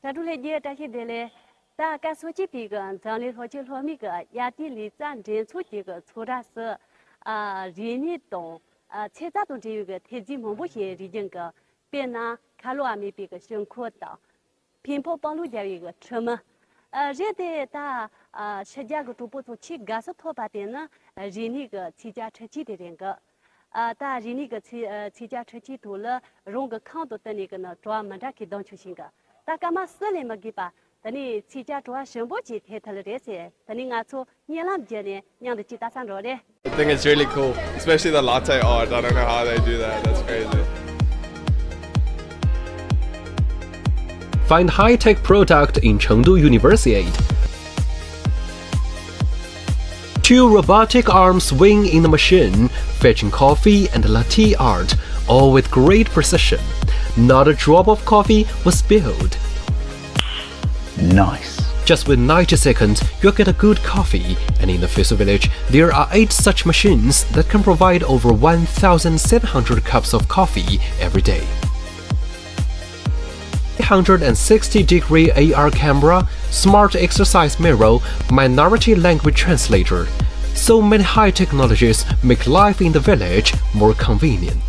咱都来接这些的嘞，大家说起这个，咱里头就说那个亚地里战争出这个出的是人民动现在都这有个天津某某些已经个变那卡路阿米别个辛苦的，偏颇帮路家一个车嘛，这的他世界个都不做起干是拖把的呢，人那个骑家车骑的人个。但人那个骑家车骑多了，用个康多的那个呢，专门的给当出行个。但干嘛死了么给吧？等你骑家主要生活起开头了这些，等你俺从年浪节呢，娘的去打上着嘞。I think it's really cool, especially the latte art. I don't know how they do that. That's crazy. Find high-tech product in Chengdu University. 2 robotic arms swing in the machine, fetching coffee and latte art, all with great precision. Not a drop of coffee was spilled. Nice. Just with 90 seconds, you'll get a good coffee, and in the FISU village, there are 8 such machines that can provide over 1,700 cups of coffee every day. 360-degree AR camera, smart exercise mirror, minority language translator. So many high technologies make life in the village more convenient.